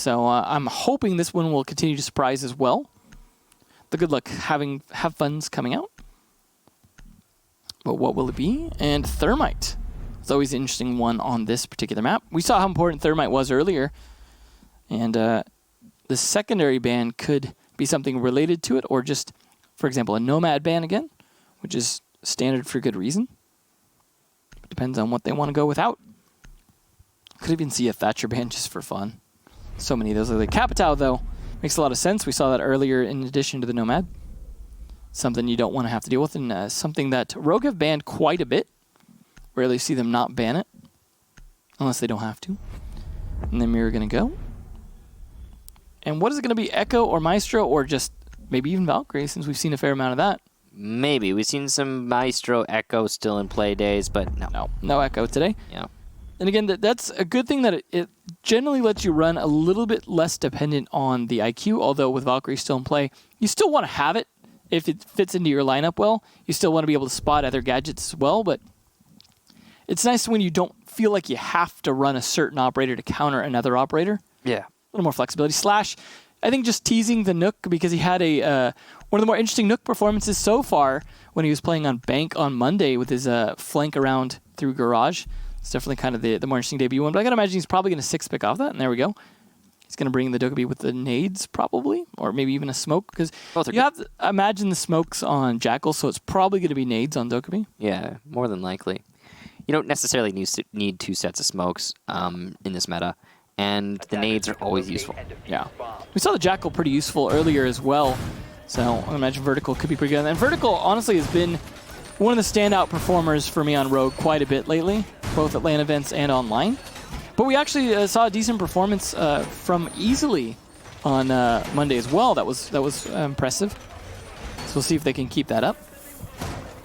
So I'm hoping this one will continue to surprise as well. The good luck have fun's coming out. But what will it be? And Thermite. It's always an interesting one on this particular map. We saw how important Thermite was earlier. And the secondary ban could be something related to it, or just, for example, a Nomad ban again, which is standard for good reason. It depends on what they want to go without. Could even see a Thatcher ban just for fun. So many of those. The Capitao, though, makes a lot of sense. We saw that earlier in addition to the Nomad. Something you don't want to have to deal with, and something that Rogue have banned quite a bit. Rarely see them not ban it, unless they don't have to. And then we're going to go. And what is it going to be, Echo or Maestro, or just maybe even Valkyrie, since we've seen a fair amount of that? Maybe. We've seen some Maestro Echo still in play days, but no. No Echo today. Yeah. And again, that's a good thing that it generally lets you run a little bit less dependent on the IQ, although with Valkyrie still in play, you still want to have it if it fits into your lineup well. You still want to be able to spot other gadgets as well, but it's nice when you don't feel like you have to run a certain operator to counter another operator. Yeah. A little more flexibility. Slash, I think just teasing the Nook because he had one of the more interesting Nook performances so far when he was playing on Bank on Monday with his flank around through Garage. It's definitely kind of the more interesting debut one, but I gotta imagine he's probably going to 6-pick off that, and there we go. He's going to bring the Dokkaebi with the nades, probably, or maybe even a smoke, because you have to imagine the smokes on Jackal, so it's probably going to be nades on Dokkaebi. Yeah, more than likely. You don't necessarily need 2 sets of smokes in this meta, and the nades are always useful. Yeah. We saw the Jackal pretty useful earlier as well, so I imagine Vertical could be pretty good. And Vertical, honestly, has been one of the standout performers for me on Rogue quite a bit lately, both at LAN events and online. But we actually saw a decent performance from Easily on Monday as well. That was impressive. So we'll see if they can keep that up.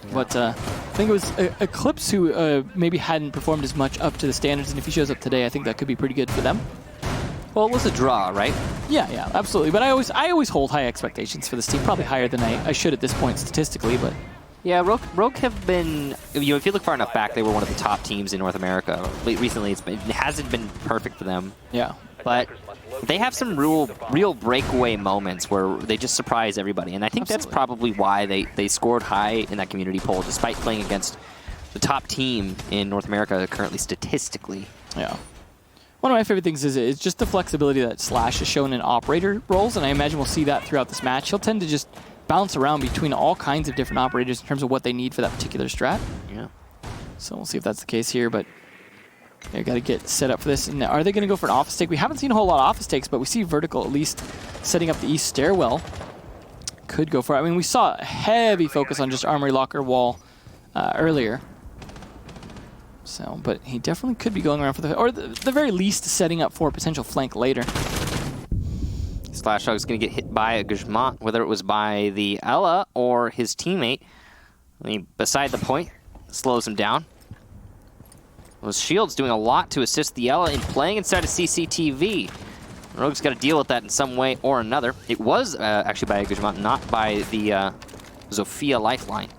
Yeah. But I think it was Eclipse who maybe hadn't performed as much up to the standards, and if he shows up today, I think that could be pretty good for them. Well, it was a draw, right? Yeah, absolutely. But I always hold high expectations for this team, probably higher than I should at this point statistically, but. Yeah, Rogue have been, if you look far enough back, they were one of the top teams in North America. Recently, it hasn't been perfect for them. Yeah. But they have some real breakaway moments where they just surprise everybody. And I think that's probably why they scored high in that community poll, despite playing against the top team in North America currently statistically. Yeah. One of my favorite things is just the flexibility that Slash has shown in operator roles, and I imagine we'll see that throughout this match. He'll tend to just bounce around between all kinds of different operators in terms of what they need for that particular strat. Yeah. So we'll see if that's the case here, but they've got to get set up for this. And are they going to go for an office take? We haven't seen a whole lot of office takes, but we see Vertical at least setting up the east stairwell. Could go for it. I mean, we saw a heavy focus on just Armory Locker wall earlier. So, but he definitely could be going around for or the very least setting up for a potential flank later. Slash Hog's going to get hit by a Guzman, whether it was by the Ella or his teammate. I mean, beside the point, slows him down. Well, Shield's doing a lot to assist the Ella in playing inside of CCTV. Rogue's got to deal with that in some way or another. It was actually by a Guzman, not by the Zofia Lifeline.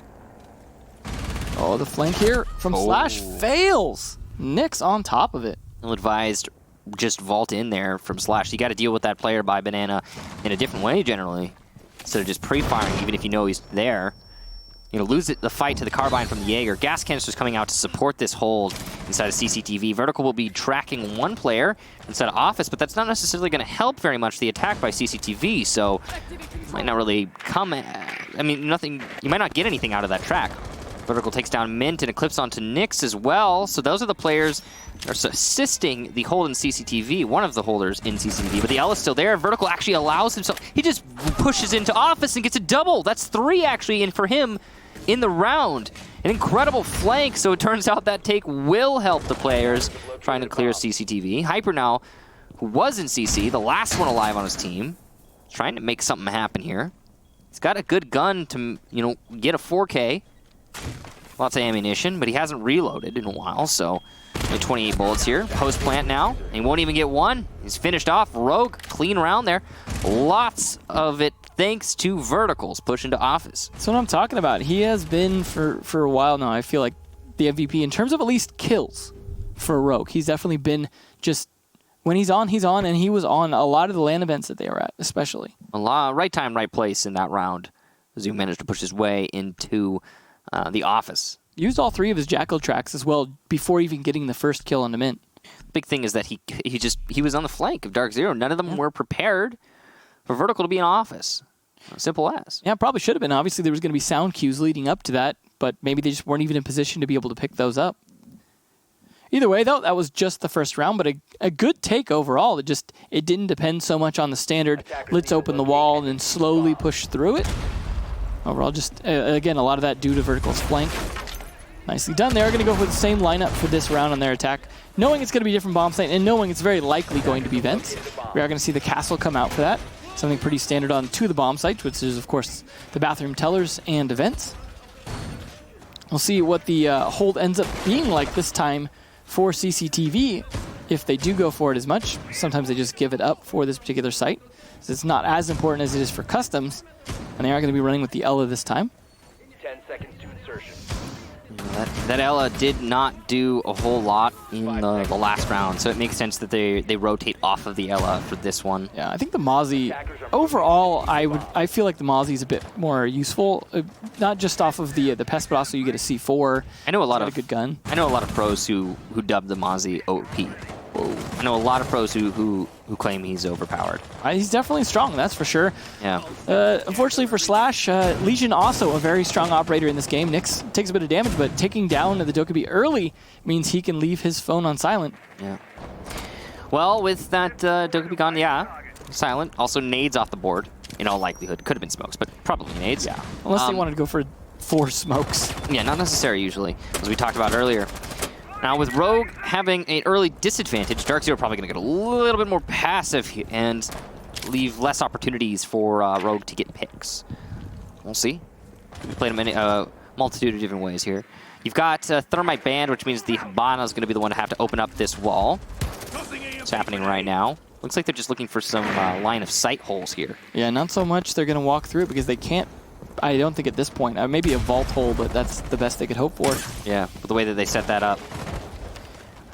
Oh, the flank here from Slash fails. Nick's on top of it. Ill-advised. Just vault in there from Slash. You got to deal with that player by Banana in a different way generally, instead of just pre-firing even if you know he's there. You know, lose the fight to the carbine from the Jaeger. Gas canisters coming out to support this hold inside of CCTV. Vertical will be tracking one player inside of Office, but that's not necessarily going to help very much the attack by CCTV, so might not really come. I mean, nothing. You might not get anything out of that track. Vertical takes down Mint and Eclipse onto Nyx as well. So those are the players that are assisting the hold in CCTV, one of the holders in CCTV. But the L is still there. Vertical actually allows himself. He just pushes into Office and gets a double. That's 3 actually in for him in the round. An incredible flank. So it turns out that take will help the players trying to clear CCTV. Hyper now, who was in CC, the last one alive on his team, trying to make something happen here. He's got a good gun to, get a 4K. Lots of ammunition, but he hasn't reloaded in a while, so only 28 bullets here. Post plant now. He won't even get one. He's finished off. Rogue, clean round there. Lots of it thanks to Verticals push into Office. That's what I'm talking about. He has been for a while now, I feel like, the MVP in terms of at least kills for Rogue. He's definitely been just when he's on, and he was on a lot of the LAN events that they were at, especially. Right time, right place in that round. Zoo managed to push his way into the office. Used all 3 of his Jackal tracks as well before even getting the first kill on the Mint. Big thing is that he was on the flank of DarkZero. None of them were prepared for Vertical to be in office. Simple as. Yeah, probably should have been. Obviously, there was going to be sound cues leading up to that, but maybe they just weren't even in position to be able to pick those up. Either way, though, that was just the first round, but a good take overall. It didn't depend so much on the standard, let's open the wall and then slowly push through it. Overall, just, again, a lot of that due to Vertical's flank. Nicely done. They're going to go for the same lineup for this round on their attack, knowing it's going to be different bomb site and knowing it's very likely going to be vents. We are going to see the castle come out for that. Something pretty standard on 2 of the bomb sites, which is, of course, the bathroom tellers and vents. We'll see what the hold ends up being like this time for CCTV if they do go for it as much. Sometimes they just give it up for this particular site. So it's not as important as it is for customs. And they are going to be running with the Ella this time. 10 seconds to insertion. That Ella did not do a whole lot in the last round, so it makes sense that they rotate off of the Ella for this one. Yeah, I think the Mozzie, overall, I feel like the Mozzie is a bit more useful, not just off of the pest, but also you get a C4. I know a lot of a good gun. I know a lot of pros who dub the Mozzie OP. I know a lot of pros who claim he's overpowered. He's definitely strong, that's for sure. Yeah. Unfortunately for Slash, Legion also a very strong operator in this game. Nyx takes a bit of damage, but taking down the Dokkaebi early means he can leave his phone on silent. Yeah. Well, with that Dokkaebi gone, yeah, silent. Also nades off the board, in all likelihood. Could have been smokes, but probably nades. Yeah, unless they wanted to go for 4 smokes. Yeah, not necessary usually, as we talked about earlier. Now, with Rogue having an early disadvantage, DarkZero probably going to get a little bit more passive and leave less opportunities for Rogue to get picks. We'll see. We played a multitude of different ways here. You've got Thermite Band, which means the Habana is going to be the one to have to open up this wall. It's happening right now. Looks like they're just looking for some line of sight holes here. Yeah, not so much they're going to walk through it because they can't. I don't think at this point. Maybe a vault hole, but that's the best they could hope for. Yeah, but the way that they set that up.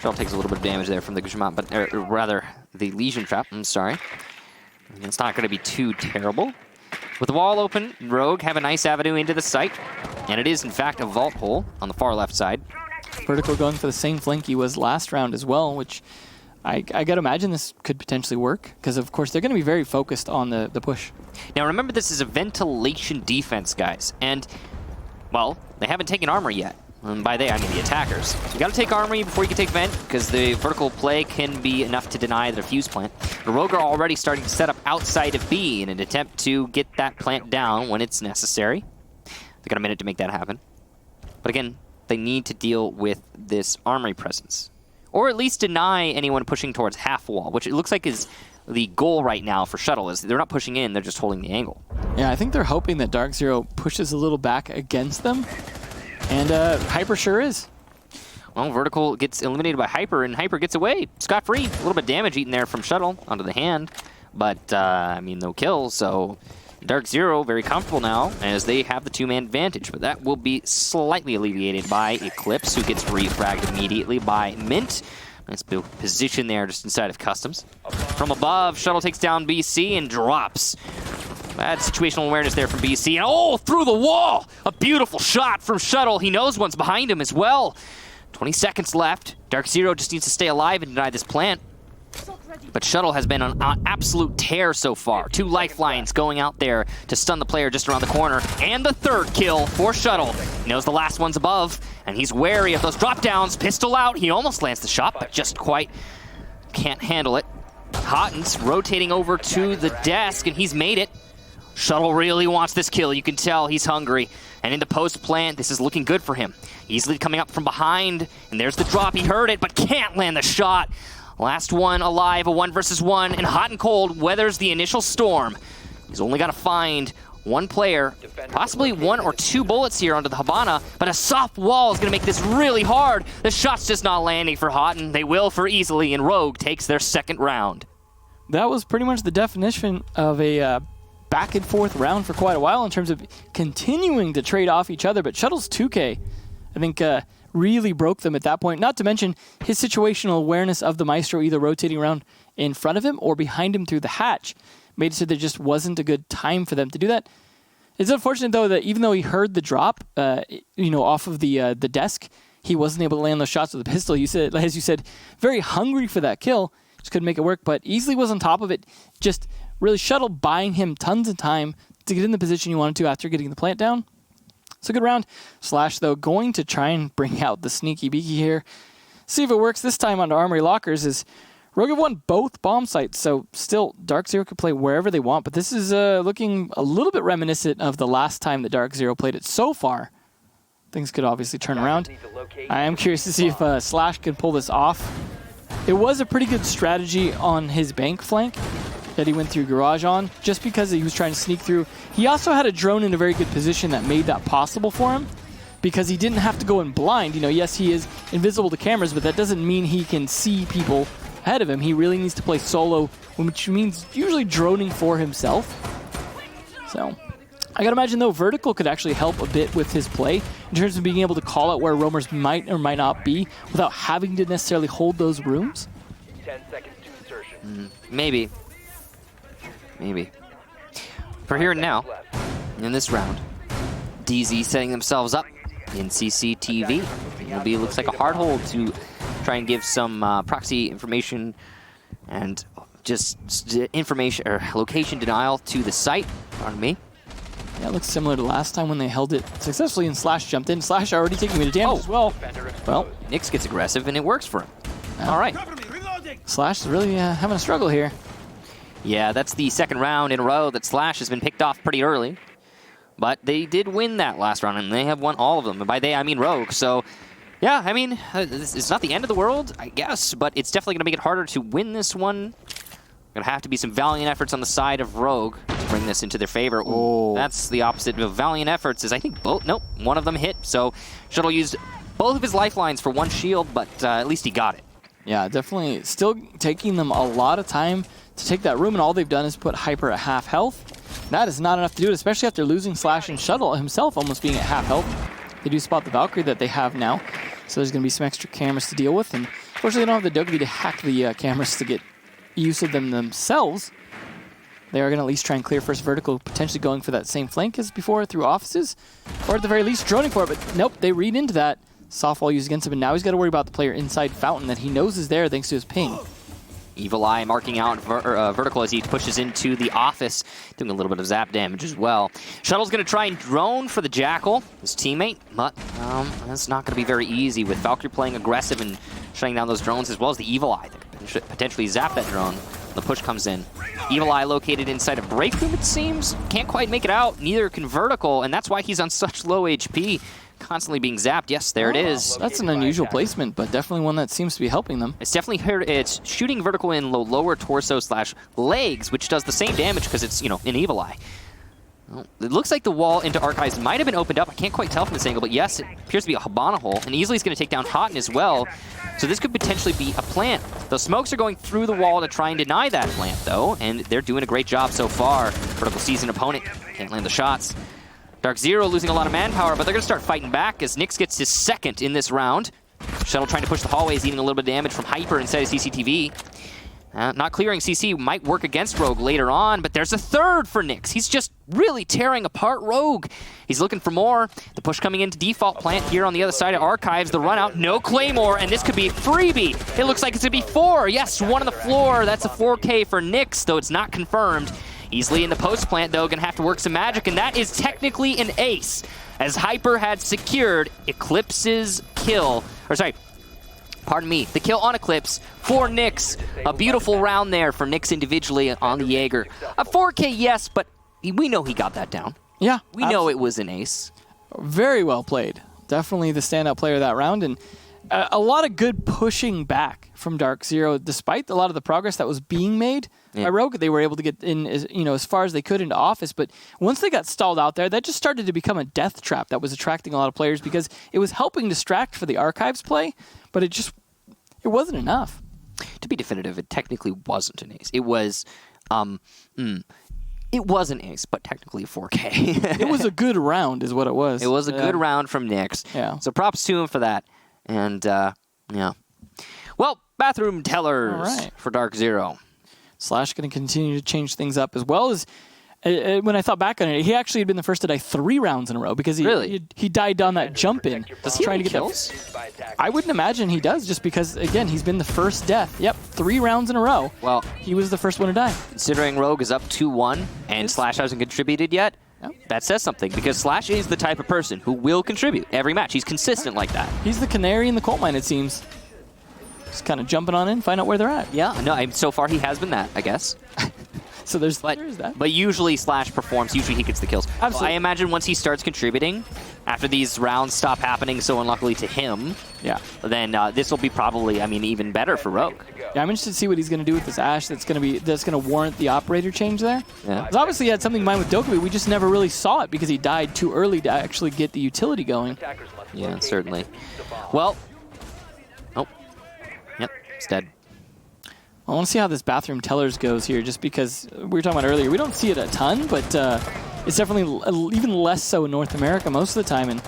Shell takes a little bit of damage there from the Gujamat, but rather the Legion Trap, I'm sorry. It's not going to be too terrible. With the wall open, Rogue have a nice avenue into the site, and it is in fact a vault hole on the far left side. Vertical going for the same flank he was last round as well, which I got to imagine this could potentially work, because of course they're going to be very focused on the push. Now remember, this is a ventilation defense, guys, and, well, they haven't taken armor yet. And by they, I mean the attackers. So you got to take armory before you can take vent, because the vertical play can be enough to deny their fuse plant. The Rogue are already starting to set up outside of B in an attempt to get that plant down when it's necessary. They got a minute to make that happen. But again, they need to deal with this armory presence. Or at least deny anyone pushing towards half wall, which it looks like is the goal right now for Shuttle. Is they're not pushing in, they're just holding the angle. Yeah, I think they're hoping that DarkZero pushes a little back against them. And Hyper sure is. Well, Vertical gets eliminated by Hyper, and Hyper gets away scot-free. A little bit of damage eaten there from Shuttle onto the hand. But, I mean, no kills, so DarkZero very comfortable now as they have the 2-man advantage. But that will be slightly alleviated by Eclipse, who gets refragged immediately by Mint. Nice position there just inside of Customs. From above, Shuttle takes down BC and drops. Bad situational awareness there from BC. And oh, through the wall! A beautiful shot from Shuttle. He knows one's behind him as well. 20 seconds left. DarkZero just needs to stay alive and deny this plant. But Shuttle has been on an absolute tear so far. 2 lifelines going out there to stun the player just around the corner. And the 3rd kill for Shuttle. He knows the last one's above, and he's wary of those drop downs. Pistol out. He almost lands the shot, but just quite can't handle it. Hotten's rotating over to the desk, and he's made it. Shuttle really wants this kill. You can tell he's hungry. And in the post plant, this is looking good for him. Easily coming up from behind, and there's the drop. He heard it, but can't land the shot. Last one alive, a 1 versus 1, and Hot and Cold weathers the initial storm. He's only got to find one player, possibly 1 or 2 bullets here onto the Habana, but a soft wall is going to make this really hard. The shot's just not landing for Houghton. They will for easily, and Rogue takes their 2nd round. That was pretty much the definition of a back and forth round for quite a while in terms of continuing to trade off each other, but Shuttle's 2K, I think, really broke them at that point. Not to mention his situational awareness of the Maestro either rotating around in front of him or behind him through the hatch. Made it so there just wasn't a good time for them to do that. It's unfortunate, though, that even though he heard the drop, off of the desk, he wasn't able to land those shots with the pistol. You said, as you said, very hungry for that kill. Just couldn't make it work, but easily was on top of it. Just really Shuttle buying him tons of time to get in the position you wanted to after getting the plant down. It's a good round. Slash, though, going to try and bring out the sneaky beaky here. See if it works this time onto Armory Lockers. Is Rogue have won both bomb sites, so still DarkZero could play wherever they want, but this is looking a little bit reminiscent of the last time that DarkZero played it so far. Things could obviously turn around. I am curious to see if Slash can pull this off. It was a pretty good strategy on his bank flank that he went through garage on, just because he was trying to sneak through. He also had a drone in a very good position that made that possible for him, because he didn't have to go in blind. Yes, he is invisible to cameras, but that doesn't mean he can see people ahead of him. He really needs to play solo, which means usually droning for himself. So, I gotta imagine, though, Vertical could actually help a bit with his play in terms of being able to call out where roamers might or might not be without having to necessarily hold those rooms. 10 seconds to insertion. Maybe. For here and now, in this round, DZ setting themselves up in CCTV. Looks like a hard hold to try and give some proxy information and just information or location denial to the site. Pardon me. Yeah, it looks similar to last time when they held it successfully and Slash jumped in. Slash already taking me to damage as well. Well, Nyx gets aggressive and it works for him. All right. Slash is really having a struggle here. Yeah, that's the second round in a row that Slash has been picked off pretty early. But they did win that last round, and they have won all of them. And by they, I mean Rogue. So, yeah, I mean, it's not the end of the world, I guess, but it's definitely going to make it harder to win this one. Going to have to be some valiant efforts on the side of Rogue to bring this into their favor. Ooh, that's the opposite of valiant efforts, is I think both, nope, one of them hit. So, Shuttle used both of his lifelines for one shield, but at least he got it. Yeah, definitely still taking them a lot of time to take that room, and all they've done is put Hyper at half health. That is not enough to do it, especially after losing Slash and Shuttle himself almost being at half health. They do spot the Valkyrie that they have now, so there's going to be some extra cameras to deal with, and unfortunately they don't have the Dougby to hack the cameras to get use of them themselves. They are going to at least try and clear first Vertical, potentially going for that same flank as before through offices, or at the very least droning for it, but nope, they read into that. Softball used against him, and now he's got to worry about the player inside Fountain that he knows is there thanks to his ping. Evil Eye marking out Vertical as he pushes into the office, doing a little bit of zap damage as well. Shuttle's going to try and drone for the Jackal, his teammate, but that's not going to be very easy with Valkyrie playing aggressive and shutting down those drones, as well as the Evil Eye that could potentially zap that drone. The push comes in. Evil Eye located inside a break room, it seems. Can't quite make it out, neither can Vertical, and that's why he's on such low HP. Constantly being zapped. Yes, there it is. That's an unusual placement, but definitely one that seems to be helping them. It's definitely it's shooting Vertical in lower torso / legs, which does the same damage because it's, an Evil Eye. Well, it looks like the wall into Archives might have been opened up. I can't quite tell from this angle, but yes, it appears to be a Habana hole, and easily is going to take down Houghton as well. So this could potentially be a plant. The smokes are going through the wall to try and deny that plant, though, and they're doing a great job so far. Vertical sees an opponent, can't land the shots. DarkZero losing a lot of manpower, but they're going to start fighting back as Nyx gets his second in this round. Shuttle trying to push the hallways, eating a little bit of damage from Hyper inside of CCTV. Not clearing CC might work against Rogue later on, but there's a third for Nyx. He's just really tearing apart Rogue. He's looking for more. The push coming into default plant here on the other side of Archives. The run out, no Claymore, and this could be a freebie. It looks like it's going to be 4. Yes, 1 on the floor. That's a 4K for Nyx, though it's not confirmed. Easily in the post plant, though, gonna have to work some magic, and that is technically an ace, as Hyper had secured Eclipse's kill. Or sorry, pardon me, the kill on Eclipse for Nyx. A beautiful round there for Nyx individually on the Jaeger. A 4K, yes, but we know he got that down. Yeah. We know it was an ace. Very well played. Definitely the standout player of that round, and a lot of good pushing back from DarkZero, despite a lot of the progress that was being made by Rogue. They were able to get in as far as they could into office, but once they got stalled out there, that just started to become a death trap that was attracting a lot of players because it was helping distract for the Archives play, but it wasn't enough. To be definitive, it technically wasn't an ace. It was, it was an ace, but technically 4K. It was a good round is what it was. It was a good round from Nyx. Yeah. So props to him for that. And, yeah. Well, Bathroom tellers All right. for DarkZero. Slash going to continue to change things up as well as when I thought back on it, he actually had been the first to die 3 rounds in a row because he died on that jump in. Does he trying to get kills? I wouldn't imagine he does just because, again, he's been the first death. Yep, 3 rounds in a row. Well, he was the first one to die. Considering Rogue is up 2-1 and Slash hasn't contributed yet, that says something because Slash is the type of person who will contribute every match. He's consistent like that. He's the canary in the coal mine, it seems. Just kind of jumping on in, find out where they're at. Yeah, no, so far he has been that, I guess. So there's that. But usually Slash performs. Usually he gets the kills. Absolutely. I imagine once he starts contributing, after these rounds stop happening so unluckily to him, then this will be probably, even better for Rogue. Yeah, I'm interested to see what he's going to do with this Ashe that's going to warrant the operator change there. Yeah. Because obviously he had something in mind with Dokkaebi. We just never really saw it because he died too early to actually get the utility going. Yeah, certainly. Well, yep, it's dead. I want to see how this bathroom tellers goes here, just because we were talking about earlier. We don't see it a ton, but it's definitely even less so in North America most of the time. And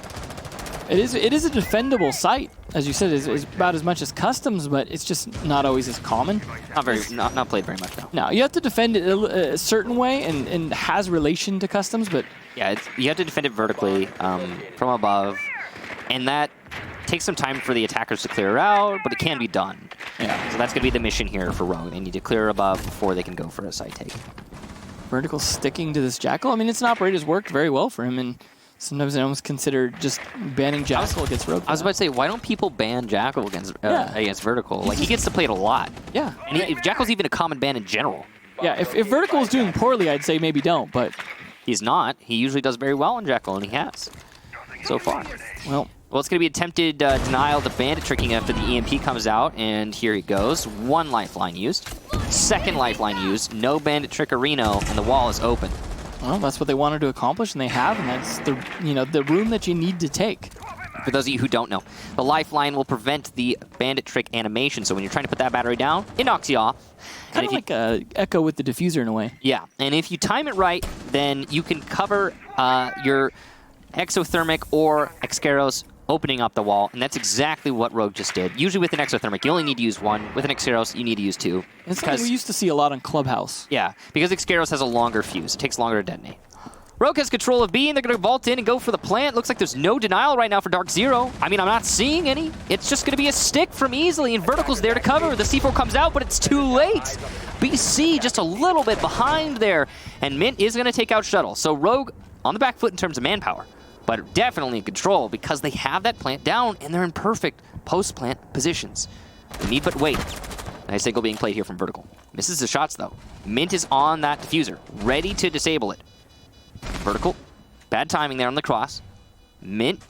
it is a defendable site, as you said, is about as much as customs, but it's just not always as common. Not played very much, though. No, you have to defend it a certain way, and has relation to customs, but yeah, you have to defend it vertically from above, and that takes some time for the attackers to clear out, but it can be done. Yeah. So that's going to be the mission here for Rogue. They need to clear above before they can go for a side take. Vertical sticking to this Jackal. I mean, it's an operator's worked very well for him, and sometimes I almost consider just banning Jackal against Rogue. I was about to say, why don't people ban Jackal against Vertical? Like, he gets to play it a lot. Yeah. And if Jackal's even a common ban in general. Yeah, if Vertical is doing poorly, I'd say maybe don't, but he's not. He usually does very well in Jackal, and he has so far. Well, it's going to be attempted denial to bandit tricking after the EMP comes out, and here he goes. 1 lifeline used. 2nd lifeline used. No bandit trickerino, and the wall is open. Well, that's what they wanted to accomplish, and they have, and that's the room that you need to take. For those of you who don't know, the lifeline will prevent the bandit trick animation, so when you're trying to put that battery down, it knocks you off. Kind of like Echo with the diffuser in a way. Yeah, and if you time it right, then you can cover your exothermic or Excaros opening up the wall, and that's exactly what Rogue just did. Usually with an exothermic, you only need to use 1. With an Excaros, you need to use 2. It's something we used to see a lot on Clubhouse. Yeah, because Excaros has a longer fuse. It takes longer to detonate. Rogue has control of B, and they're going to vault in and go for the plant. Looks like there's no denial right now for DarkZero. I'm not seeing any. It's just going to be a stick from easily, and Vertical's there to cover. The C4 comes out, but it's too late. BC just a little bit behind there, and Mint is going to take out Shuttle. So Rogue on the back foot in terms of manpower, but definitely in control because they have that plant down and they're in perfect post-plant positions. They need but wait. Nice angle being played here from Vertical. Misses the shots though. Mint is on that diffuser, ready to disable it. Vertical, bad timing there on the cross. Mint,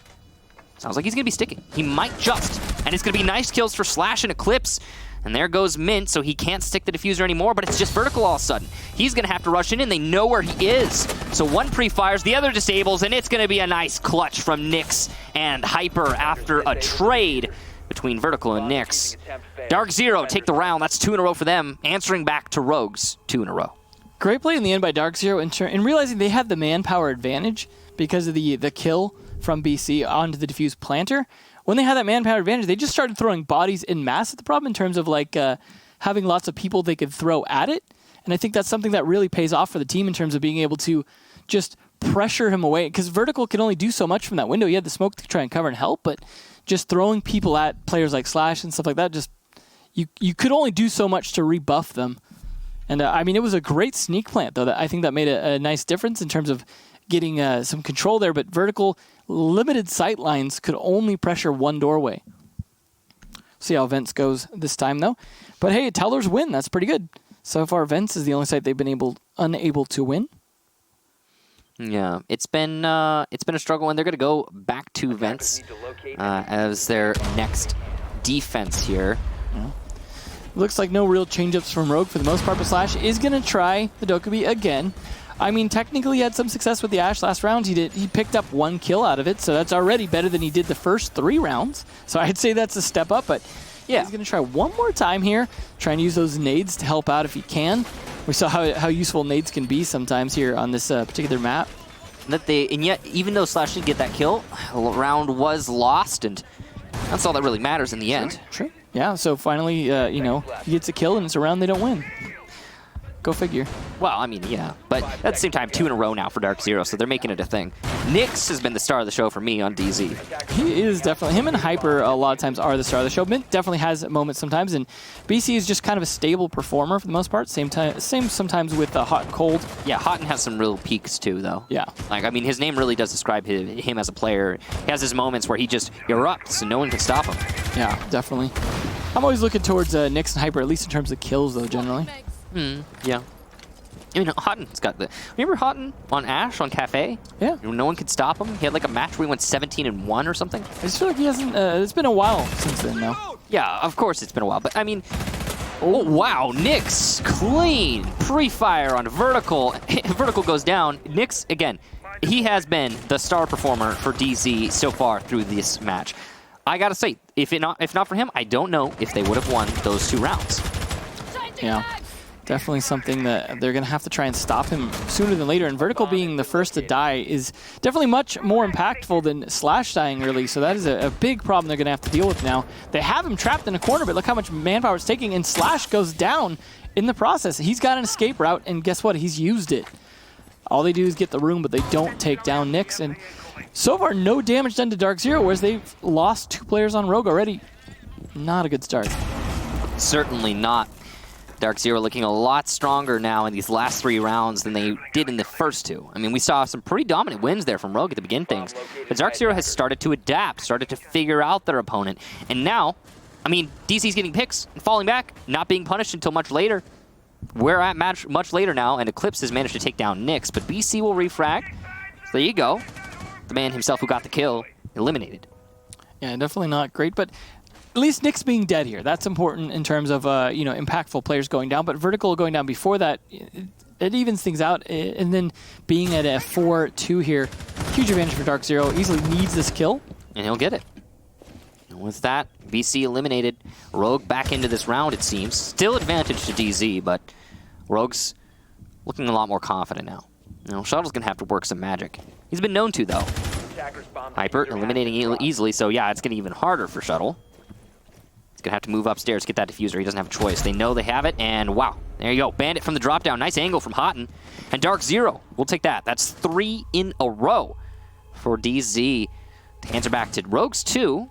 sounds like he's gonna be sticking. He might just, and it's gonna be nice kills for Slash and Eclipse. And there goes Mint, so he can't stick the diffuser anymore, but it's just Vertical all of a sudden. He's going to have to rush in, and they know where he is. So 1 pre-fires, the other disables, and it's going to be a nice clutch from Nyx and Hyper after a trade between Vertical and Nyx. DarkZero take the round. That's 2 in a row for them, answering back to Rogues 2 in a row. Great play in the end by DarkZero in realizing they had the manpower advantage because of the kill from BC onto the diffused planter. When they had that manpower advantage, they just started throwing bodies en masse at the problem in terms of having lots of people they could throw at it. And I think that's something that really pays off for the team in terms of being able to just pressure him away. Because Vertical can only do so much from that window. He had the smoke to try and cover and help, but just throwing people at players like Slash and stuff like that, just you could only do so much to rebuff them. And it was a great sneak plant, though. That I think that made a nice difference in terms of getting some control there, but Vertical limited sight lines could only pressure 1 doorway. See how Vents goes this time, though. But hey, Tellers win. That's pretty good. So far, Vents is the only site they've been unable to win. Yeah, it's been a struggle, and they're going to go back to Vents as their next defense here. Yeah. Looks like no real change-ups from Rogue for the most part, but Slash is going to try the Dokkaebi again. Technically he had some success with the Ashe last round. He picked up 1 kill out of it, so that's already better than he did the first 3 rounds. So I'd say that's a step up, but yeah, he's going to try 1 more time here, trying to use those nades to help out if he can. We saw how useful nades can be sometimes here on this particular map. And yet, even though Slash did get that kill, the round was lost, and that's all that really matters in the end. True. Yeah, so finally, you know, he gets a kill and it's a round they don't win. Go figure. Well, I mean, yeah. But at the same time, 2 in a row now for DarkZero, so they're making it a thing. Nyx has been the star of the show for me on DZ. He is definitely. Him and Hyper a lot of times are the star of the show. Mint definitely has moments sometimes, and BC is just kind of a stable performer for the most part. Same sometimes with Hot and Cold. Yeah, Houghton has some real peaks too, though. Yeah. Like, I mean, his name really does describe him as a player. He has his moments where he just erupts and no one can stop him. Yeah, definitely. I'm always looking towards Nyx and Hyper, at least in terms of kills, though, generally. Yeah. I mean, Houghton's got the... Remember Houghton on Ash on Cafe? Yeah. No one could stop him. He had like a match where he went 17-1 or something. I just feel like he hasn't... it's been a while since then, though. Yeah, of course it's been a while. But, I mean... Oh, wow. Nyx, clean. Pre-fire on Vertical. Vertical goes down. Nyx, again, he has been the star performer for DZ so far through this match. I gotta say, if not for him, I don't know if they would have won those 2 rounds. Yeah. Definitely something that they're going to have to try and stop him sooner than later. And Vertical being the first to die is definitely much more impactful than Slash dying early. So that is a big problem they're going to have to deal with now. They have him trapped in a corner, but look how much manpower it's taking. And Slash goes down in the process. He's got an escape route, and guess what? He's used it. All they do is get the room, but they don't take down Nyx. And so far, no damage done to DarkZero, whereas they've lost 2 players on Rogue already. Not a good start. Certainly not. DarkZero looking a lot stronger now in these last 3 rounds than they did in the first 2. I mean, we saw some pretty dominant wins there from Rogue at the beginning things. But DarkZero has started to adapt, started to figure out their opponent. And now, I mean, DC's getting picks and falling back, not being punished until much later. We're at much later now, and Eclipse has managed to take down Nyx, but BC will refrag. So there you go. The man himself who got the kill, eliminated. Yeah, definitely not great, but at least Nyx being dead here. That's important in terms of, you know, impactful players going down, but Vertical going down before that, it evens things out, and then being at a 4-2 here, huge advantage for DarkZero. Easily needs this kill. And he'll get it. And with that, BC eliminated. Rogue back into this round, it seems. Still advantage to DZ, but Rogue's looking a lot more confident now. You know, Shuttle's going to have to work some magic. He's been known to, though. Hyper eliminating easily, so yeah, it's getting even harder for Shuttle. He's going to have to move upstairs, get that diffuser. He doesn't have a choice. They know they have it, and wow. There you go. Bandit from the drop down. Nice angle from Houghton. And DarkZero, we'll take that. That's 3 in a row for DZ. The hands are back to Rogues 2.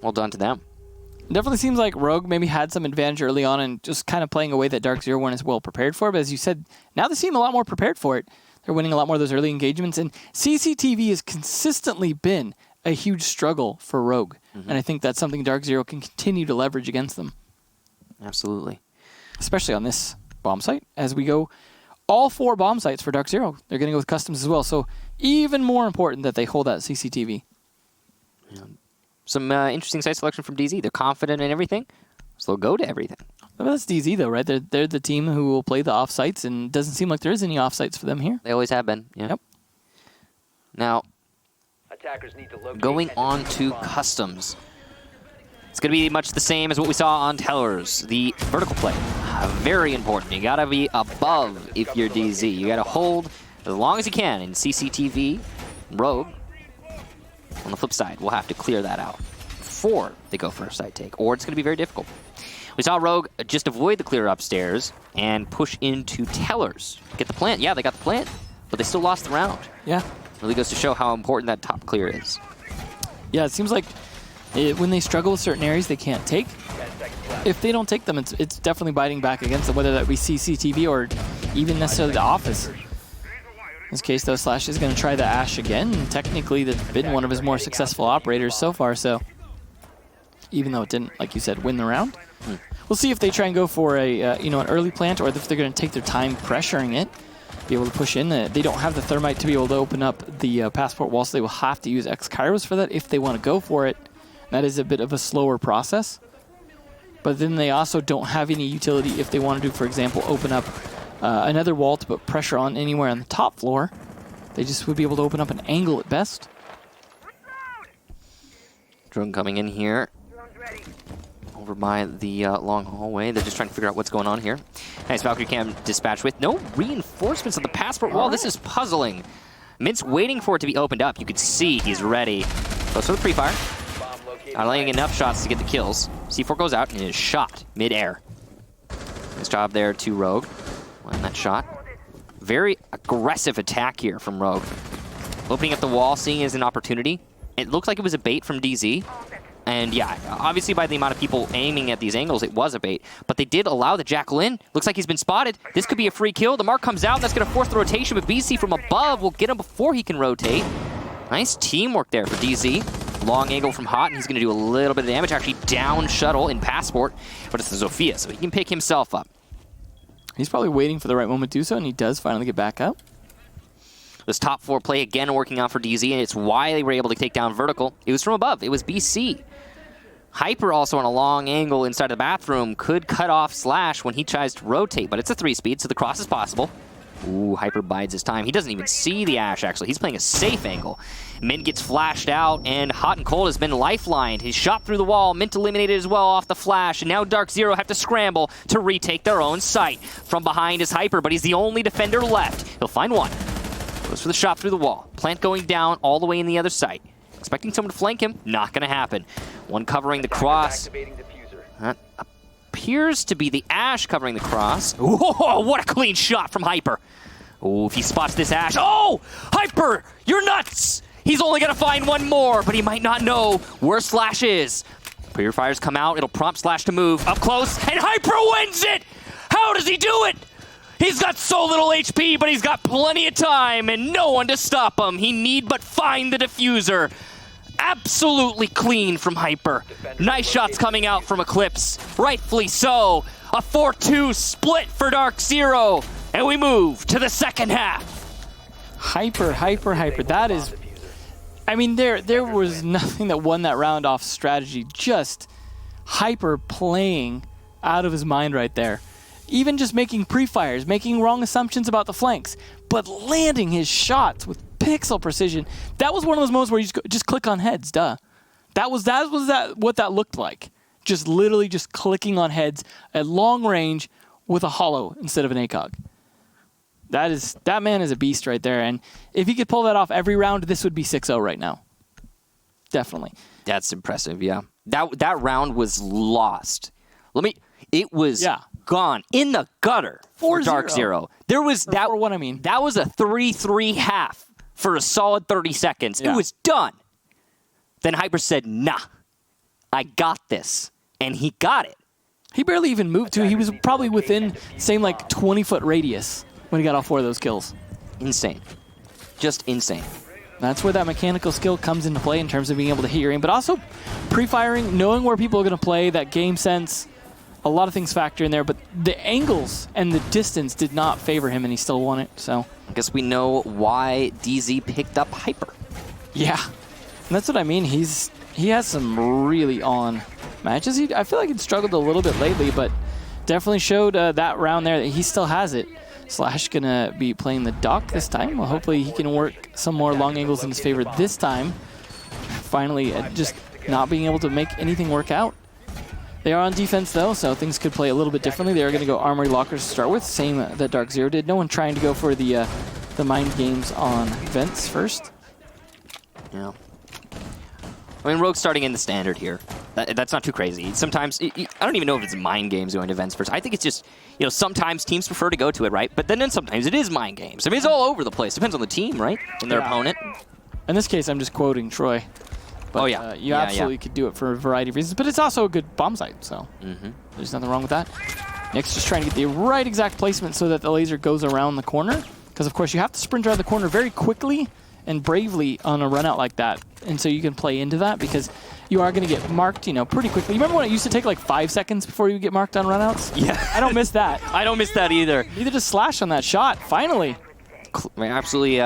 Well done to them. Definitely seems like Rogue maybe had some advantage early on and just kind of playing a way that DarkZero weren't as well prepared for. But as you said, now they seem a lot more prepared for it. They're winning a lot more of those early engagements. And CCTV has consistently been a huge struggle for Rogue. And I think that's something DarkZero can continue to leverage against them. Absolutely. Especially on this bomb site. As we go, all 4 bomb sites for DarkZero. They're going to go with customs as well. So even more important that they hold that CCTV. Yeah. Some interesting site selection from DZ. They're confident in everything, so they'll go to everything. Well, that's DZ, though, right? They're the team who will play the off-sites, and it doesn't seem like there is any off-sites for them here. They always have been. Yeah. Yep. Now, Attackers need to locate going on to customs. It's going to be much the same as what we saw on Tellers. The vertical play, very important. You got to be above if you're DZ. You got to hold as long as you can in CCTV, Rogue. On the flip side, we'll have to clear that out before they go for a side take, or it's going to be very difficult. We saw Rogue just avoid the clear upstairs and push into Tellers. Get the plant. Yeah, they got the plant, but they still lost the round. Yeah. Really goes to show how important that top clear is. Yeah, it seems like when they struggle with certain areas they can't take, if they don't take them, it's definitely biting back against them, whether that be CCTV or even necessarily the office. In this case, though, Slash is going to try the Ash again. And technically, that's been one of his more successful operators so far, so even though it didn't, like you said, win the round. We'll see if they try and go for a an early plant, or if they're going to take their time pressuring it, be able to push in. They don't have the thermite to be able to open up the passport wall, so they will have to use X-Kairos for that if they want to go for it. That is a bit of a slower process. But then they also don't have any utility if they want to do, for example, open up another wall to put pressure on anywhere on the top floor. They just would be able to open up an angle at best. Drone coming in here. Over by the long hallway. They're just trying to figure out what's going on here. Nice Valkyrie cam dispatch with no reinforcements of the passport wall. This is puzzling. Mint's waiting for it to be opened up. You could see he's ready. Goes for the pre-fire. are laying enough shots to get the kills. C4 goes out and is shot mid-air. Nice job there to Rogue. On that shot. Very aggressive attack here from Rogue. Opening up the wall, seeing it as an opportunity. It looks like it was a bait from DZ. And yeah, obviously by the amount of people aiming at these angles, it was a bait. But they did allow the Jackal in. Looks like he's been spotted. This could be a free kill. The mark comes out. That's going to force the rotation, but BC from above will get him before he can rotate. Nice teamwork there for DZ. Long angle from Hot, and he's going to do a little bit of damage. Actually down Shuttle in Passport, but it's the Zofia, so he can pick himself up. He's probably waiting for the right moment to do so, and he does finally get back up. This top 4 play again working out for DZ, and it's why they were able to take down Vertical. It was from above. It was BC. Hyper also on a long angle inside the bathroom could cut off Slash when he tries to rotate, but it's a 3-speed, so the cross is possible. Ooh, Hyper bides his time. He doesn't even see the Ash, actually. He's playing a safe angle. Mint gets flashed out, and Hot and Cold has been lifelined. He's shot through the wall. Mint eliminated as well off the flash, and now DarkZero have to scramble to retake their own site. From behind is Hyper, but he's the only defender left. He'll find one. Goes for the shot through the wall. Plant going down all the way in the other side. Expecting someone to flank him. Not going to happen. One covering the cross. That appears to be the Ash covering the cross. Whoa, what a clean shot from Hyper. Oh, if he spots this Ash. Oh, Hyper, you're nuts. He's only going to find one more, but he might not know where Slash is. Purifiers come out. It'll prompt Slash to move up close, and Hyper wins it. How does he do it? He's got so little HP, but he's got plenty of time and no one to stop him. He need but find the diffuser. Absolutely clean from Hyper. Nice shots coming out from Eclipse. Rightfully so. A 4-2 split for DarkZero. And we move to the second half. Hyper. That is... I mean, there was nothing that won that round off strategy. Just Hyper playing out of his mind right there. Even just making pre-fires, making wrong assumptions about the flanks, but landing his shots with pixel precision. That was one of those moments where you just click on heads, duh. That was what that looked like. Just literally just clicking on heads at long range with a hollow instead of an ACOG. That man is a beast right there, and if he could pull that off every round, this would be 6-0 right now. Definitely. That's impressive, yeah. That round was lost. It was gone in the gutter for DarkZero. There was that 4-1, I mean. That was a 3-3 half for a solid 30 seconds. Yeah. It was done. Then Hyper said, nah, I got this. And he got it. He barely even moved to. He was probably within same like 20-foot radius when he got all 4 of those kills. Insane. Just insane. That's where that mechanical skill comes into play in terms of being able to hit your aim, but also pre-firing, knowing where people are going to play, that game sense. A lot of things factor in there, but the angles and the distance did not favor him, and he still won it. So I guess we know why DZ picked up Hyper. Yeah, and that's what I mean. He has some really on matches. I feel like he'd struggled a little bit lately, but definitely showed that round there that he still has it. Slash gonna be playing the Doc this time. Well, hopefully he can work some more long angles in his favor this time. Finally, just not being able to make anything work out. They are on defense, though, so things could play a little bit differently. They are going to go Armory Lockers to start with, same that DarkZero did. No one trying to go for the mind games on vents first. Yeah. I mean, Rogue's starting in the standard here. That's not too crazy. Sometimes, I don't even know if it's mind games going to vents first. I think it's just, sometimes teams prefer to go to it, right? But then sometimes it is mind games. I mean, it's all over the place. Depends on the team, right? And their opponent. In this case, I'm just quoting Troy. But, you absolutely could do it for a variety of reasons, but it's also a good bomb site, so there's nothing wrong with that. Nick's just trying to get the right exact placement so that the laser goes around the corner, because of course you have to sprint around the corner very quickly and bravely on a run out like that, and so you can play into that because you are going to get marked, pretty quickly. You remember when it used to take like 5 seconds before you get marked on runouts? Yeah. I don't miss that. I don't miss that either. Neither does Slash on that shot, finally. Absolutely,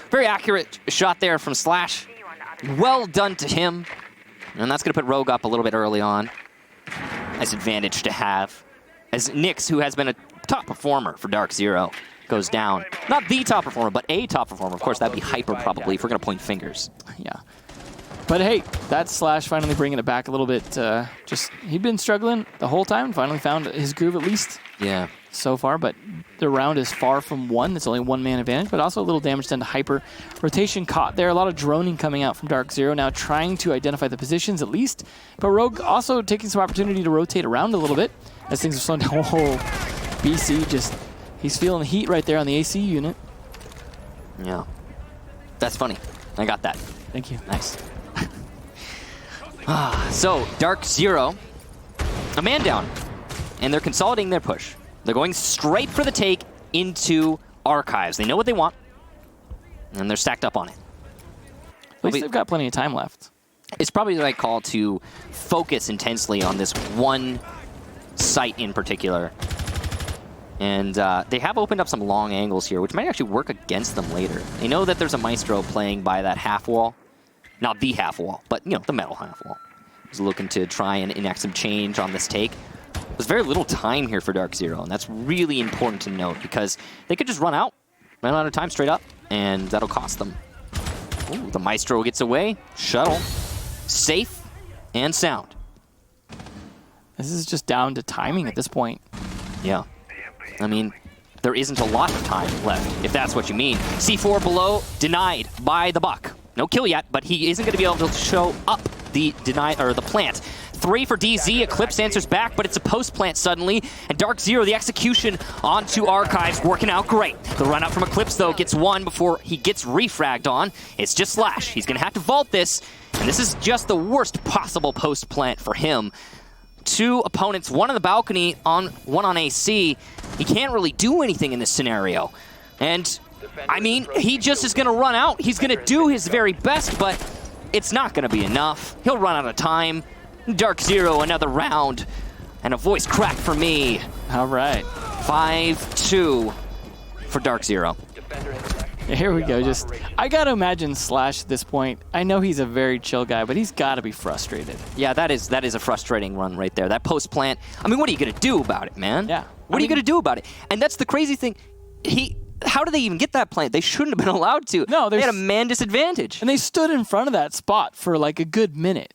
very accurate shot there from Slash. Well done to him. And that's going to put Rogue up a little bit early on. Nice advantage to have. As Nyx, who has been a top performer for DarkZero, goes down. Not the top performer, but a top performer. Of course, that'd be Hyper probably if we're going to point fingers. Yeah. But hey, that's Slash finally bringing it back a little bit. He'd been struggling the whole time. Finally found his groove at least. Yeah. So far, but the round is far from won. It's only one man advantage, but also a little damage done to Hyper. Rotation caught there. A lot of droning coming out from DarkZero now, trying to identify the positions at least. But Rogue also taking some opportunity to rotate around a little bit as things are slowing down. Oh, BC he's feeling the heat right there on the AC unit. Yeah. That's funny. I got that. Thank you. Nice. So, DarkZero, a man down, and they're consolidating their push. They're going straight for the take into Archives. They know what they want, and they're stacked up on it. At least they've got plenty of time left. It's probably the right call to focus intensely on this one site in particular. And they have opened up some long angles here, which might actually work against them later. They know that there's a Maestro playing by that half wall. Not the half wall, but, the metal half wall. He's looking to try and enact some change on this take. There's very little time here for DarkZero, and that's really important to note because they could just run out of time straight up, and that'll cost them. Ooh, the Maestro gets away. Shuttle. Safe and sound. This is just down to timing at this point. Yeah. I mean, there isn't a lot of time left, if that's what you mean. C4 below, denied by the Buck. No kill yet, but he isn't going to be able to show up the plant. 3 for DZ, Eclipse answers back, but it's a post-plant suddenly, and DarkZero, the execution onto Archives, working out great. The run out from Eclipse, though, gets one before he gets refragged on. It's just Slash. He's going to have to vault this, and this is just the worst possible post-plant for him. 2 opponents, one on the balcony, one on AC. He can't really do anything in this scenario. And, I mean, he just is going to run out. He's going to do his very best, but it's not going to be enough. He'll run out of time. DarkZero, another round, and a voice crack for me. All right. 5-2 for DarkZero. Here we go. I got to imagine Slash at this point. I know he's a very chill guy, but he's got to be frustrated. Yeah, that is a frustrating run right there. That post plant. I mean, what are you going to do about it, man? Yeah. What are you going to do about it? And that's the crazy thing. How did they even get that plant? They shouldn't have been allowed to. No, they had a man disadvantage. And they stood in front of that spot for like a good minute.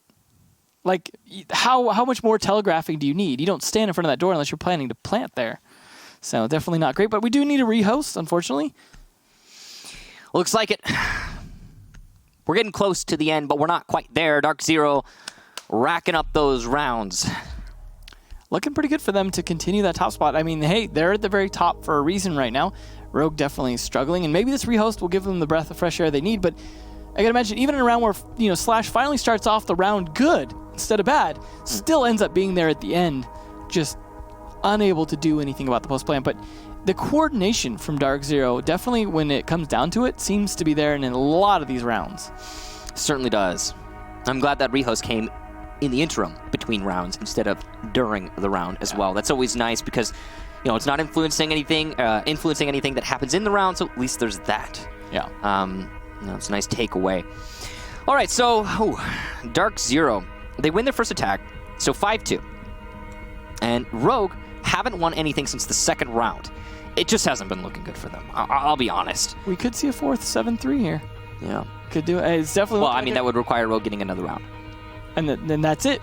Like, how much more telegraphing do you need? You don't stand in front of that door unless you're planning to plant there. So definitely not great, but we do need a rehost, unfortunately. Looks like it. We're getting close to the end, but we're not quite there. DarkZero racking up those rounds. Looking pretty good for them to continue that top spot. I mean, hey, they're at the very top for a reason right now. Rogue definitely struggling, and maybe this rehost will give them the breath of fresh air they need, but I can imagine even in a round where, Slash finally starts off the round good instead of bad, still ends up being there at the end, just unable to do anything about the post plan. But the coordination from DarkZero, definitely when it comes down to it, seems to be there in a lot of these rounds. Certainly does. I'm glad that rehost came in the interim between rounds instead of during the round as well. That's always nice because, it's not influencing anything that happens in the round, so at least there's that. Yeah. It's a nice takeaway. All right, so DarkZero, they win their first attack, so 5-2. And Rogue haven't won anything since the second round. It just hasn't been looking good for them. I'll be honest. We could see a fourth 7-3 here. Yeah. Could do it. It's definitely. Well, I mean, that would require Rogue getting another round. And then that's it.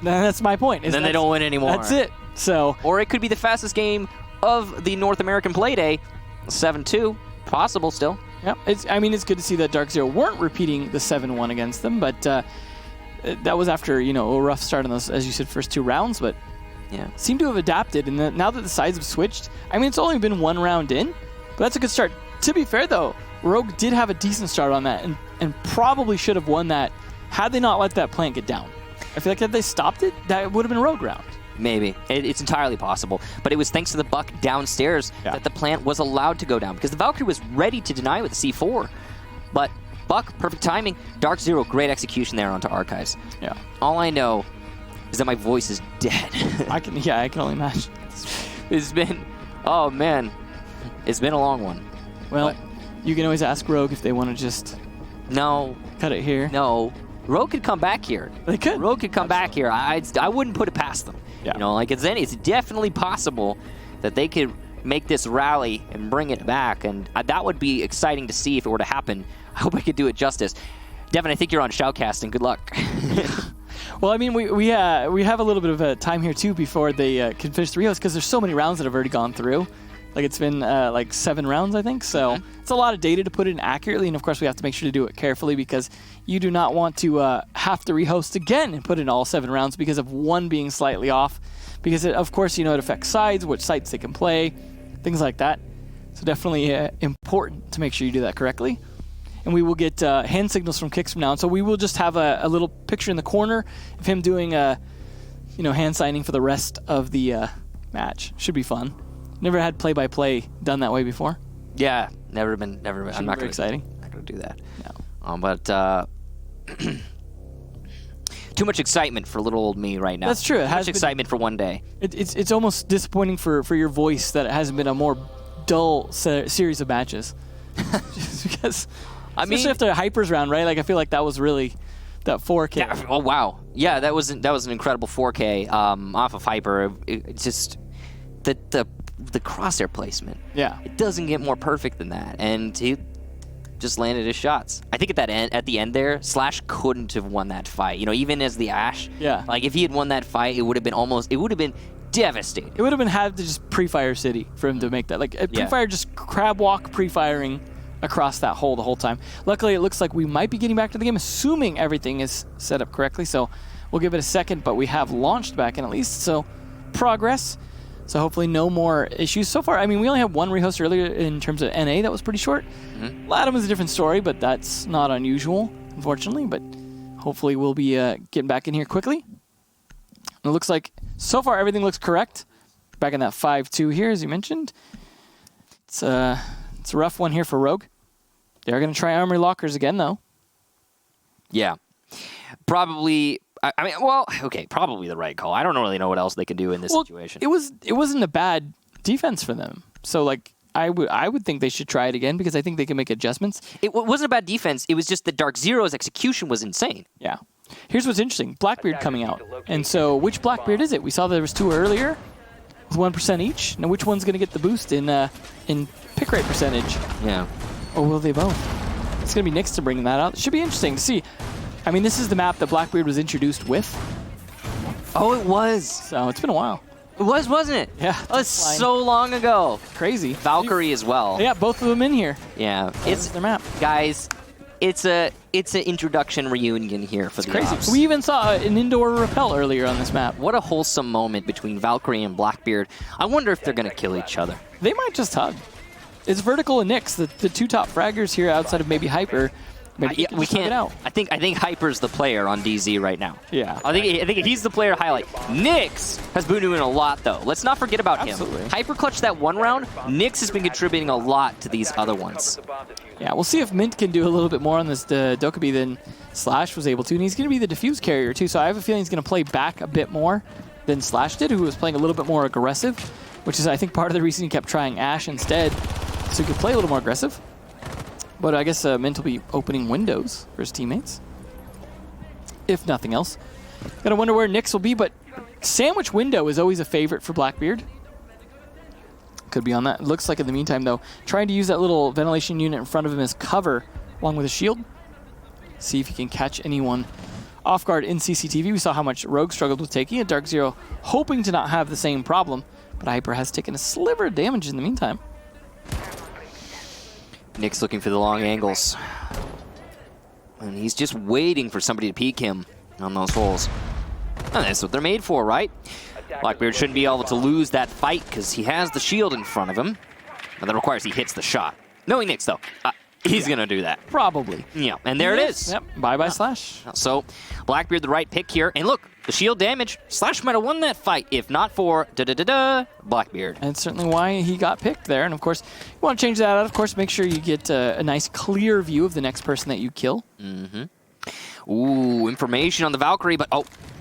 That's my point. Then they don't win anymore. That's it. So. Or it could be the fastest game of the North American play day. 7-2. Possible still. Yeah. It's good to see that DarkZero weren't repeating the 7-1 against them, but that was after, a rough start on those, as you said, first 2 rounds, but yeah, seem to have adapted, and now that the sides have switched, it's only been 1 round in, but that's a good start. To be fair, though, Rogue did have a decent start on that, and probably should have won that had they not let that plant get down. I feel like if they stopped it, that would have been a Rogue round. Maybe. It's entirely possible. But it was thanks to the Buck downstairs that the plant was allowed to go down, because the Valkyrie was ready to deny with the C4. But Buck, perfect timing. DarkZero, great execution there onto Archives. Yeah. All I know is that my voice is dead. I can only imagine. It's been a long one. Well, you can always ask Rogue if they want to just cut it here. No. Rogue could come back here. They could. Rogue could come back here. I wouldn't put it past them. Yeah. It's definitely possible that they could make this rally and bring it back, and that would be exciting to see if it were to happen. I hope I could do it justice. Devin, I think you're on shoutcasting. Good luck. Well, I mean, we have a little bit of time here, too, before they can finish the rehost, because there's so many rounds that have already gone through. Like, it's been, 7 rounds, I think. So it's a lot of data to put in accurately. And, of course, we have to make sure to do it carefully, because you do not want to have to rehost again and put in all 7 rounds because of one being slightly off. Because, of course, it affects sides, which sites they can play, things like that. So definitely important to make sure you do that correctly. And we will get hand signals from kicks from now on. So we will just have a little picture in the corner of him doing hand signing for the rest of the match. Should be fun. Never had play-by-play done that way before. Yeah, never been. I'm not gonna exciting. Not gonna do that. No. But too much excitement for little old me right now. That's true. Too much excitement for one day. It's almost disappointing for your voice that it hasn't been a more dull series of matches. Just because. Especially after Hyper's round, right? Like, I feel like that was really that 4K. Yeah, oh wow, yeah, that was an incredible 4K off of Hyper. It's just the crosshair placement. Yeah, it doesn't get more perfect than that, and he just landed his shots. I think at the end there, Slash couldn't have won that fight. Even as the Ash. Yeah. Like if he had won that fight, it would have been devastating. It would have been had to just pre-fire City for him to make that. Like pre-fire, just crab walk pre-firing across that hole the whole time. Luckily, it looks like we might be getting back to the game, assuming everything is set up correctly. So we'll give it a second, but we have launched back in at least. So progress. So hopefully no more issues. So far, I mean, we only had one rehost earlier in terms of NA. That was pretty short. Latham is a different story, but that's not unusual, unfortunately. But hopefully we'll be getting back in here quickly. And it looks like so far everything looks correct. Back in that 5-2 here, as you mentioned. It's a rough one here for Rogue. They're going to try Armory Lockers again, though. Yeah. Probably... probably the right call. I don't really know what else they can do in this situation. It wasn't a bad defense for them. So like I would think they should try it again because I think they can make adjustments. It wasn't a bad defense. It was just that DarkZero's execution was insane. Yeah. Here's what's interesting: Blackbeard coming out, and so which Blackbeard is it? We saw there was 2 earlier with 1% each. Now which one's going to get the boost in pick rate percentage? Yeah. Or will they both? It's going to be Nyx to bring that out. It should be interesting to see. I mean, this is the map that Blackbeard was introduced with. Oh, it was. So it's been a while. It was, wasn't it? Yeah. It was so long ago. Crazy. Valkyrie as well. Yeah, both of them in here. Yeah. It's their map. Guys, it's an introduction reunion here for the crazy. Ops. We even saw an indoor rappel earlier on this map. What a wholesome moment between Valkyrie and Blackbeard. I wonder if they're going to kill each other. They might just hug. It's Vertical and Nyx, the 2 top fraggers here outside of maybe Hyper. Maybe we can't. Out. I think Hyper's the player on DZ right now. Yeah. I think he's the player to highlight. Nyx has been doing a lot though. Let's not forget about him. Hyper clutched that 1 round. Nyx has been contributing a lot to these other ones. Yeah, we'll see if Mint can do a little bit more on this Dokkaebi than Slash was able to, and he's going to be the diffuse carrier too. So I have a feeling he's going to play back a bit more than Slash did, who was playing a little bit more aggressive, which is I think part of the reason he kept trying Ash instead, so he could play a little more aggressive. But I guess Mint will be opening windows for his teammates, if nothing else. Gotta wonder where Nyx will be, but Sandwich Window is always a favorite for Blackbeard. Could be on that. It looks like in the meantime, though, trying to use that little ventilation unit in front of him as cover, along with a shield. See if he can catch anyone off guard in CCTV. We saw how much Rogue struggled with taking it. DarkZero hoping to not have the same problem, but Hyper has taken a sliver of damage in the meantime. Nyx looking for the long angles. And he's just waiting for somebody to peek him on those holes. And that's what they're made for, right? Blackbeard shouldn't be able to lose that fight because he has the shield in front of him. And that requires he hits the shot. Knowing Nyx, though, he's going to do that. Probably. Yeah, and there it is. Yep, bye-bye Slash. So, Blackbeard the right pick here. And look, the shield damage. Slash might have won that fight if not for Blackbeard. And certainly why he got picked there. And of course, you want to change that out. Of course, make sure you get a nice clear view of the next person that you kill. Ooh, information on the Valkyrie, but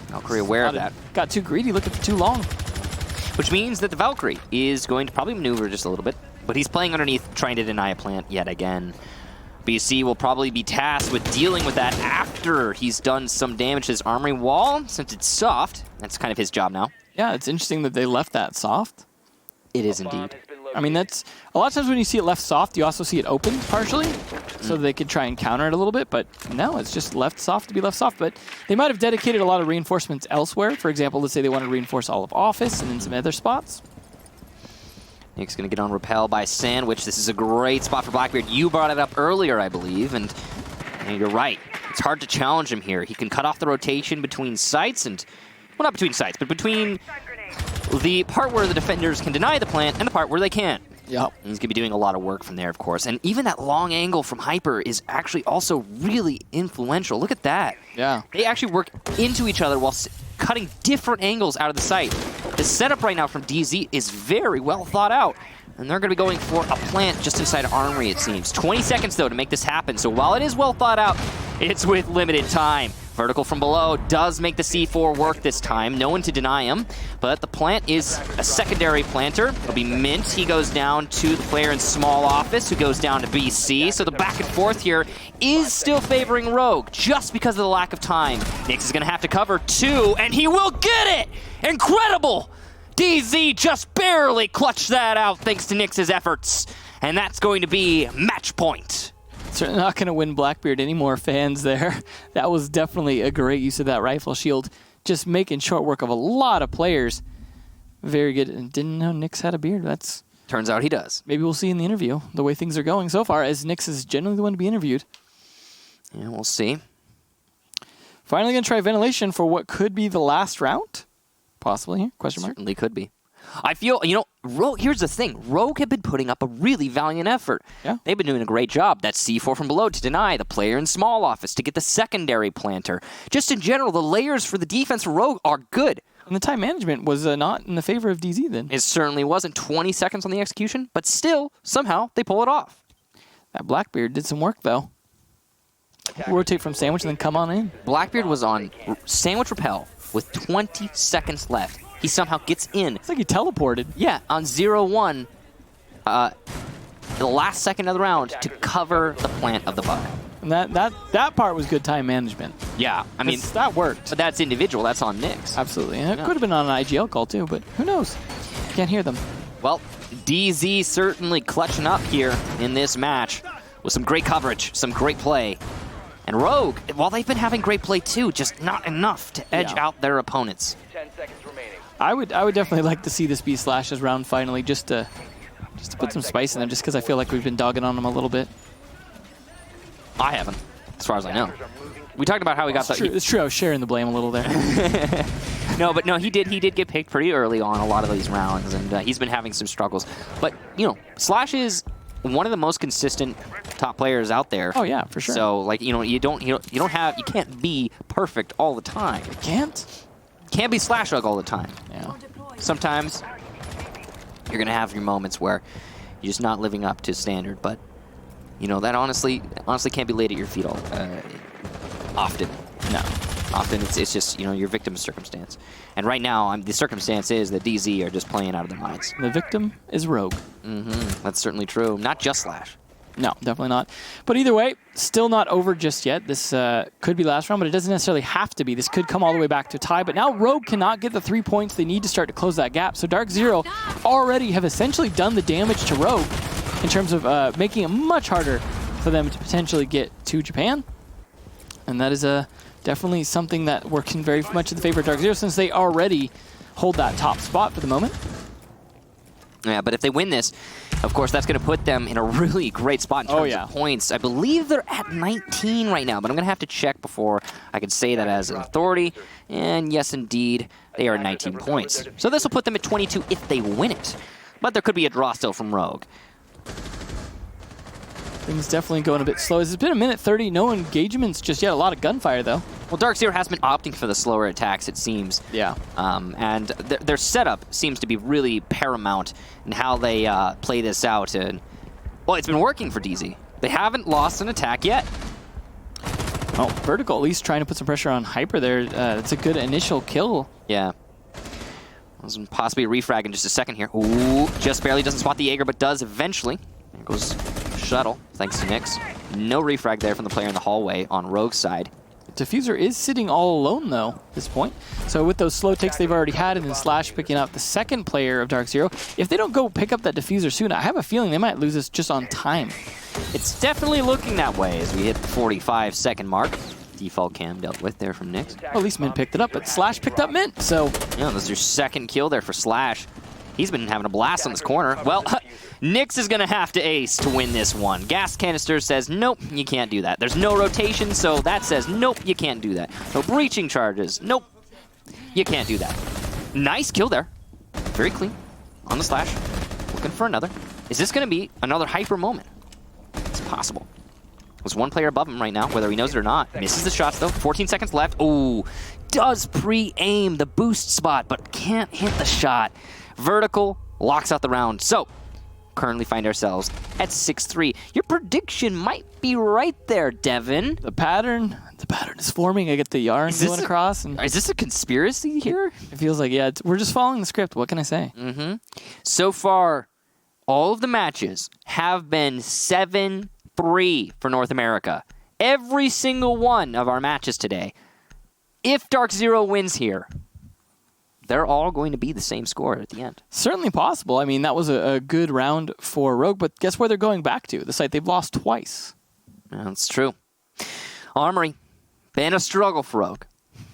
Valkyrie aware of that. Got too greedy, looking for too long. Which means that the Valkyrie is going to probably maneuver just a little bit. But he's playing underneath, trying to deny a plant yet again. BC will probably be tasked with dealing with that after he's done some damage to his armory wall. Since it's soft, that's kind of his job now. Yeah, it's interesting that they left that soft. It is indeed. I mean, that's a lot of times when you see it left soft, you also see it open partially, so they could try and counter it a little bit. But no, it's just left soft to be left soft. But they might have dedicated a lot of reinforcements elsewhere. For example, let's say they want to reinforce all of office and in some other spots. Nick's going to get on Repel by Sandwich. This is a great spot for Blackbeard. You brought it up earlier, I believe, and you're right. It's hard to challenge him here. He can cut off the rotation between sites and, well, not between sites, but between the part where the defenders can deny the plant and the part where they can't. Yep. And he's going to be doing a lot of work from there, of course. And even that long angle from Hyper is actually also really influential. Look at that. Yeah. They actually work into each other while cutting different angles out of the site. The setup right now from DZ is very well thought out. And they're going to be going for a plant just inside Armory, it seems. 20 seconds, though, to make this happen. So while it is well thought out, it's with limited time. Vertical from below does make the C4 work this time. No one to deny him, but the plant is a secondary planter. It'll be Mint. He goes down to the player in small office, who goes down to BC. So the back and forth here is still favoring Rogue, just because of the lack of time. Nyx is going to have to cover 2, and he will get it! Incredible! DZ just barely clutched that out thanks to Nyx's efforts. And that's going to be match point. Certainly not going to win Blackbeard any more fans there. That was definitely a great use of that rifle shield. Just making short work of a lot of players. Very good. And didn't know Nyx had a beard. That's turns out he does. Maybe we'll see in the interview the way things are going so far, as Nyx is generally the one to be interviewed. Yeah, we'll see. Finally going to try ventilation for what could be the last round. Possibly here? Question mark? Certainly could be. I feel, Rogue, here's the thing. Rogue have been putting up a really valiant effort. Yeah. They've been doing a great job. That C4 from below to deny the player in small office, to get the secondary planter. Just in general, the layers for the defense for Rogue are good. And the time management was not in the favor of DZ then. It certainly wasn't 20 seconds on the execution, but still, somehow, they pull it off. That Blackbeard did some work, though. Rotate from Sandwich and then come on in. Blackbeard was on Sandwich Repel with 20 seconds left. He somehow gets in. It's like he teleported. Yeah, on 0-1, the last second of the round to cover the plant of the bug. And that part was good time management. Yeah, I mean, that worked. But that's individual. That's on Nyx. Absolutely. And it could have been on an IGL call too, but who knows? Can't hear them. Well, DZ certainly clutching up here in this match with some great coverage, some great play. And Rogue, while they've been having great play too, just not enough to edge out their opponents. 10 seconds remaining. I would definitely like to see this be Slash's round finally, just to put some spice in them, just because I feel like we've been dogging on them a little bit. I haven't, as far as I know. We talked about how he got that. It's true. I was sharing the blame a little there. No, he did get picked pretty early on a lot of these rounds, and he's been having some struggles. But Slash is one of the most consistent top players out there. Oh yeah, for sure. So you can't be perfect all the time. You can't be Slash Rug all the time. Yeah. Sometimes you're gonna have your moments where you're just not living up to standard, but that honestly can't be laid at your feet all often. No. Often it's just you're victim of circumstance. And right now the circumstance is that DZ are just playing out of their minds. The victim is Rogue. That's certainly true. Not just Slash. No, definitely not. But either way, still not over just yet. This could be last round, but it doesn't necessarily have to be. This could come all the way back to a tie. But now Rogue cannot get the 3 points they need to start to close that gap. So DarkZero already have essentially done the damage to Rogue in terms of making it much harder for them to potentially get to Japan. And that is definitely something that works in very much in the favor of DarkZero, since they already hold that top spot for the moment. Yeah, but if they win this, of course, that's going to put them in a really great spot in terms of points. I believe they're at 19 right now, but I'm going to have to check before I can say that as an authority. And yes, indeed, they are at 19 points. So this will put them at 22 if they win it. But there could be a draw still from Rogue. Things definitely going a bit slow. It's been a minute 30, no engagements just yet. A lot of gunfire, though. Well, DarkZero has been opting for the slower attacks, it seems. Yeah. And their setup seems to be really paramount in how they play this out. And well, it's been working for DZ. They haven't lost an attack yet. Oh, Vertical at least trying to put some pressure on Hyper there. It's a good initial kill. Yeah. Possibly a refrag in just a second here. Ooh, just barely doesn't spot the Jaeger, but does eventually. There goes Shuttle, thanks to Nyx. No refrag there from the player in the hallway on Rogue's side. Diffuser is sitting all alone, though, at this point. So with those slow takes they've already had, and then Slash picking out the second player of DarkZero, if they don't go pick up that Diffuser soon, I have a feeling they might lose this just on time. It's definitely looking that way as we hit the 45-second mark. Default cam dealt with there from Nyx. Well, at least Mint picked it up, but Slash picked up Mint, so... Yeah, this is your second kill there for Slash. He's been having a blast on this corner. Well, Nyx is going to have to ace to win this one. Gas Canister says, nope, you can't do that. There's no rotation, so that says, nope, you can't do that. No breaching charges. Nope, you can't do that. Nice kill there. Very clean. On the Slash. Looking for another. Is this going to be another hyper moment? It's possible. There's one player above him right now, whether he knows it or not. Misses the shots, though. 14 seconds left. Ooh, does pre-aim the boost spot, but can't hit the shot. Vertical locks out the round. So, currently find ourselves at 6-3. Your prediction might be right there, Devin. The pattern is forming. I get the yarn going across. And is this a conspiracy here? it feels like, yeah, we're just following the script. What can I say? So far, all of the matches have been 7-3 for North America. Every single one of our matches today. If DarkZero wins here, they're all going to be the same score at the end. Certainly possible. I mean, that was a good round for Rogue, but guess where they're going back to? The site they've lost twice. That's true. Armory, been a struggle for Rogue.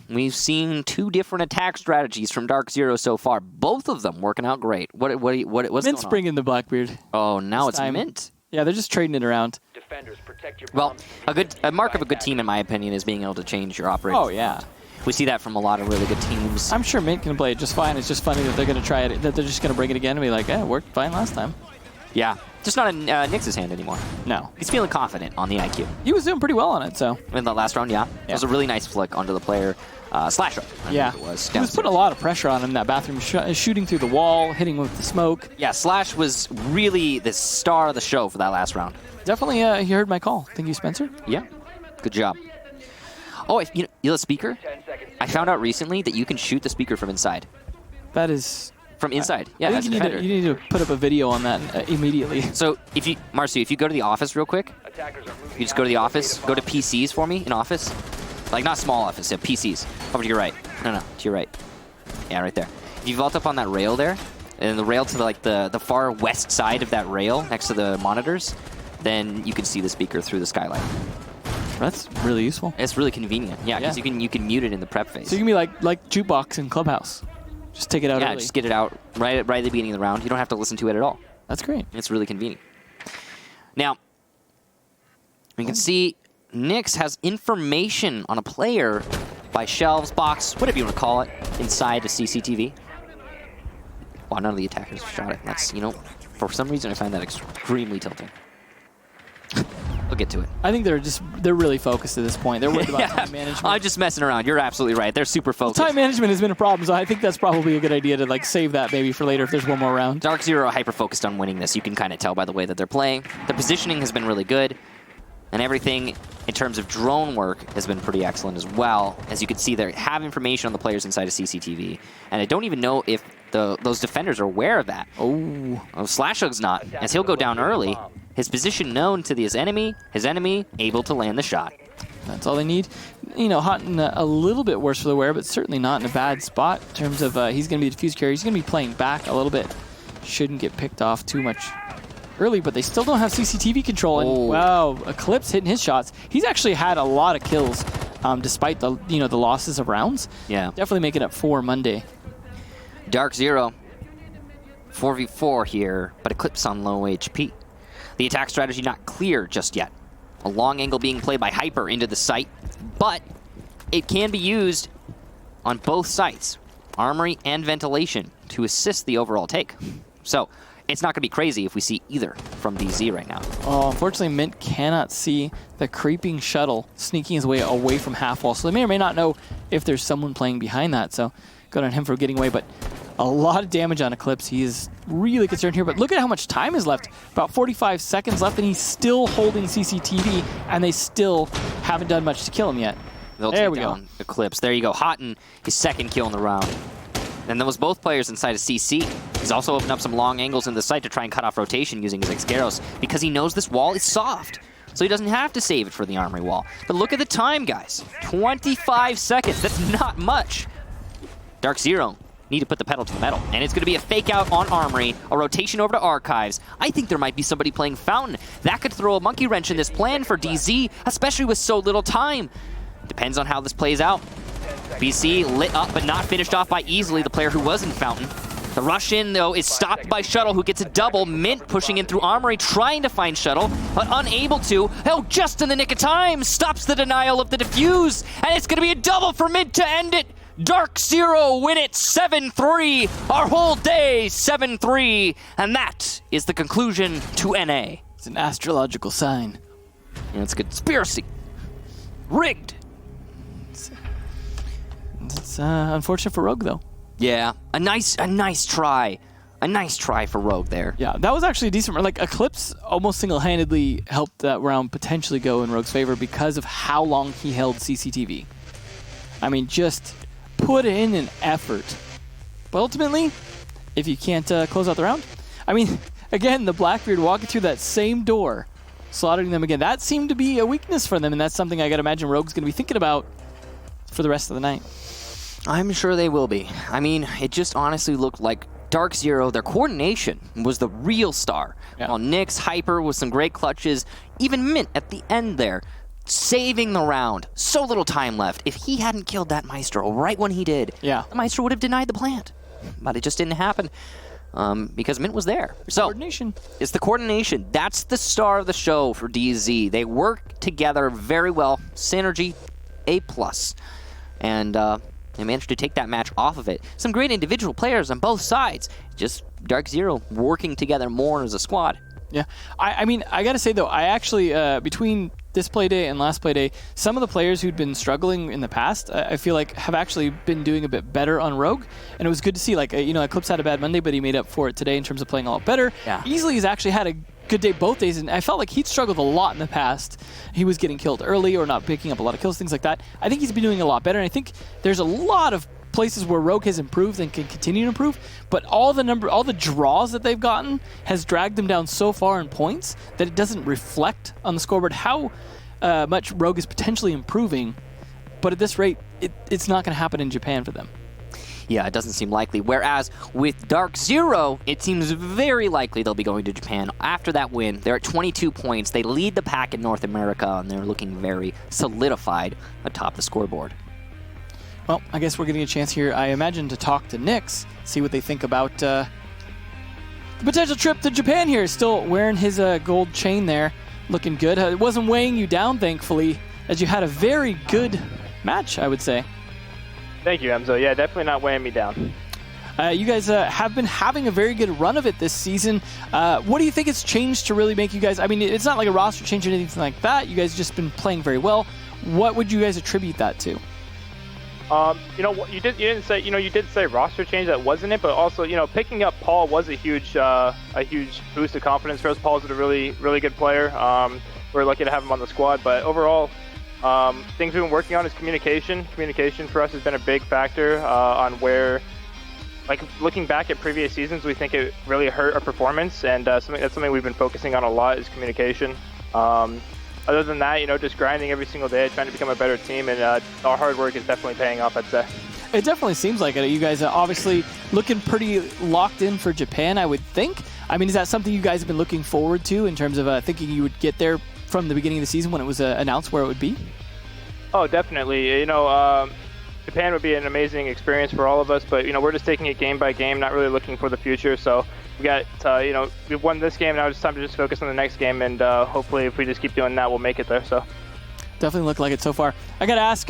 We've seen two different attack strategies from DarkZero so far. Both of them working out great. What's Mint's going on? bringing the Blackbeard. Oh, now This it's time. Mint. Yeah, they're just trading it around. Defenders, protect your Well, bombs. a mark of a good team, in my opinion, is being able to change your operation. Oh, yeah. We see that from a lot of really good teams. I'm sure Mint can play it just fine. It's just funny that they're going to try it, that they're just going to bring it again and be like, it worked fine last time. Yeah, just not in Nyx's hand anymore. No. He's feeling confident on the IQ. He was doing pretty well on it, so. In the last round, yeah. It was a really nice flick onto the player. Slasher. Yeah. It was He was putting a lot of pressure on him, that bathroom, shooting through the wall, hitting with the smoke. Yeah, Slash was really the star of the show for that last round. Definitely, he heard my call. Thank you, Spencer. Yeah, good job. Oh, if you know the speaker? I found out recently that you can shoot the speaker from inside. That is... From inside. Yeah, I that's think a you need to put up a video on that immediately. So, Marcy, if you go to the office real quick, Attackers are moving you just go to the office, go to PCs for me in office. Like, not small office, yeah, PCs. Over to your right. No, to your right. Yeah, right there. If you vault up on that rail there, and the rail to the far west side of that rail, next to the monitors, then you can see the speaker through the skylight. That's really useful. It's really convenient. Yeah, because you can mute it in the prep phase. So you can be like Jukebox in Clubhouse. Just take it out early. Just get it out right at the beginning of the round. You don't have to listen to it at all. That's great. It's really convenient. Now, we can see Nyx has information on a player by shelves, box, whatever you want to call it, inside the CCTV. Well, none of the attackers shot it. That's, for some reason I find that extremely tilting. We'll get to it. I think they're really focused at this point. They're worried about time management. I'm just messing around. You're absolutely right. They're super focused. Time management has been a problem, so I think that's probably a good idea to save that maybe for later if there's one more round. DarkZero hyper-focused on winning this. You can kind of tell by the way that they're playing. The positioning has been really good, and everything in terms of drone work has been pretty excellent as well. As you can see, they have information on the players inside of CCTV, and I don't even know if those defenders are aware of that. Oh, Slashug's not, as he'll go down early. His position known to his enemy able to land the shot. that's all they need. Hot and a little bit worse for the wearer, but certainly not in a bad spot in terms of he's going to be the defuse carrier. He's going to be playing back a little bit. Shouldn't get picked off too much early, but they still don't have CCTV control. And wow, Eclipse hitting his shots. He's actually had a lot of kills despite the the losses of rounds. Yeah, definitely making up for Monday. DarkZero 4v4 here, but Eclipse on low HP. The attack strategy not clear just yet. A long angle being played by Hyper into the site, but it can be used on both sites, Armory and Ventilation, to assist the overall take. So it's not going to be crazy if we see either from DZ right now. Oh, unfortunately, Mint cannot see the creeping shuttle sneaking his way away from half wall, so they may or may not know if there's someone playing behind that, so good on him for getting away, but a lot of damage on Eclipse. He is really concerned here, but look at how much time is left. About 45 seconds left, and he's still holding CCTV, and they still haven't done much to kill him yet. There we go. Eclipse. There you go. Houghton, his second kill in the round. And that was both players inside of CC. He's also opened up some long angles in the site to try and cut off rotation using his Xgaros because he knows this wall is soft. so he doesn't have to save it for the armory wall. But look at the time, guys. 25 seconds. That's not much. DarkZero need to put the pedal to the metal, and it's going to be a fake out on armory, a rotation over to archives. I think there might be somebody playing fountain. That could throw a monkey wrench in this plan for DZ, especially with so little time. Depends on how this plays out. BC lit up but not finished off by easily, the player who was in fountain. The rush in, though, is stopped by Shuttle, who gets a double. Mint pushing in through armory, trying to find Shuttle, but unable to. Oh, just in the nick of time, stops the denial of the defuse, and it's going to be a double for Mint to end it. DarkZero win it 7-3, our whole day 7-3, and that is the conclusion to NA. It's an astrological sign. And it's a conspiracy. Rigged. It's unfortunate for Rogue, though. Yeah, a nice try. A nice try for Rogue there. Yeah, that was actually a decent. Like, Eclipse almost single-handedly helped that round potentially go in Rogue's favor because of how long he held CCTV. I mean, just put in an effort. But ultimately, if you can't close out the round, I mean, again, the Blackbeard walking through that same door, slaughtering them again, that seemed to be a weakness for them, and that's something I got to imagine Rogue's going to be thinking about for the rest of the night. I'm sure they will be. I mean, it just honestly looked like DarkZero, their coordination was the real star. Yeah. While Nyx, Hyper with some great clutches, even Mint at the end there, saving the round. So little time left. If he hadn't killed that Maestro right when he did, yeah, the Maestro would have denied the plant. But it just didn't happen because Mint was there. So coordination. It's the coordination. That's the star of the show for DZ. They work together very well. Synergy, A+. And they managed to take that match off of it. Some great individual players on both sides. Just DarkZero working together more as a squad. Yeah. I mean, I got to say, though, I actually, between this play day and last play day, some of the players who'd been struggling in the past, I feel like have actually been doing a bit better on Rogue. And it was good to see, like, Eclipse had a bad Monday, but he made up for it today in terms of playing a lot better. Yeah. Easily has actually had a good day both days, and I felt like he'd struggled a lot in the past. He was getting killed early or not picking up a lot of kills, things like that. I think he's been doing a lot better, and I think there's a lot of places where Rogue has improved and can continue to improve, but all the draws that they've gotten has dragged them down so far in points that it doesn't reflect on the scoreboard how much Rogue is potentially improving. But at this rate, it's not going to happen in Japan for them. Yeah, it doesn't seem likely. Whereas with DarkZero, it seems very likely they'll be going to Japan. After that win, they're at 22 points. They lead the pack in North America, and they're looking very solidified atop the scoreboard. Well, I guess we're getting a chance here, I imagine, to talk to Nyx, see what they think about the potential trip to Japan here. Still wearing his gold chain there, looking good. It wasn't weighing you down, thankfully, as you had a very good match, I would say. Thank you, Emzo. Yeah, definitely not weighing me down. You guys have been having a very good run of it this season. What do you think has changed to really make you guys... I mean, it's not like a roster change or anything like that. You guys just been playing very well. What would you guys attribute that to? You did say roster change, that wasn't it, but also, picking up Paul was a huge boost of confidence for us. Paul's a really, really good player. We're lucky to have him on the squad, but overall, things we've been working on is communication. Communication for us has been a big factor on where, like, looking back at previous seasons, we think it really hurt our performance, and that's something we've been focusing on a lot is communication. Other than that, just grinding every single day, trying to become a better team, and our hard work is definitely paying off, I'd say. It definitely seems like it. You guys are obviously looking pretty locked in for Japan, I would think. I mean, is that something you guys have been looking forward to in terms of thinking you would get there from the beginning of the season when it was announced where it would be? Oh, definitely. Japan would be an amazing experience for all of us, but, we're just taking it game by game, not really looking for the future. So we got, we've won this game, now it's time to just focus on the next game, and hopefully if we just keep doing that, we'll make it there. So definitely look like it so far. I got to ask,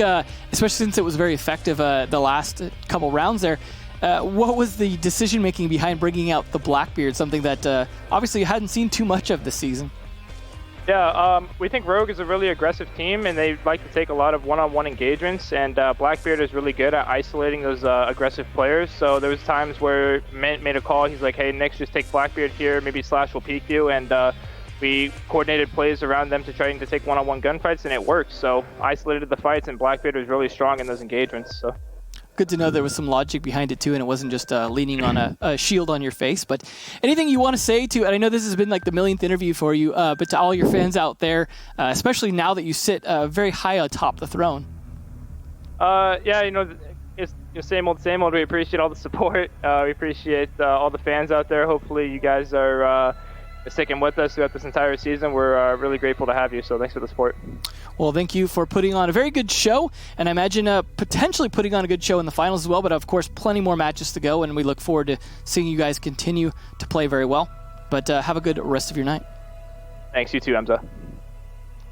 especially since it was very effective the last couple rounds there, what was the decision-making behind bringing out the Blackbeard, something that obviously you hadn't seen too much of this season? Yeah, we think Rogue is a really aggressive team, and they like to take a lot of one-on-one engagements, and Blackbeard is really good at isolating those aggressive players. So there was times where Mint made a call. He's like, hey, Nyx, just take Blackbeard here. Maybe Slash will peek you, and we coordinated plays around them to trying to take one-on-one gunfights, and it worked. So isolated the fights, and Blackbeard was really strong in those engagements. So good to know there was some logic behind it too, and it wasn't just leaning on a shield on your face. But anything you want to say to, and I know this has been like the millionth interview for you, but to all your fans out there, especially now that you sit very high atop the throne. Yeah, it's same old, same old. We appreciate all the support. We appreciate all the fans out there. Hopefully you guys are sticking with us throughout this entire season. We're really grateful to have you, so thanks for the support. Well, thank you for putting on a very good show, and I imagine potentially putting on a good show in the finals as well, but of course plenty more matches to go, and we look forward to seeing you guys continue to play very well. But have a good rest of your night. Thanks, you too, Emza.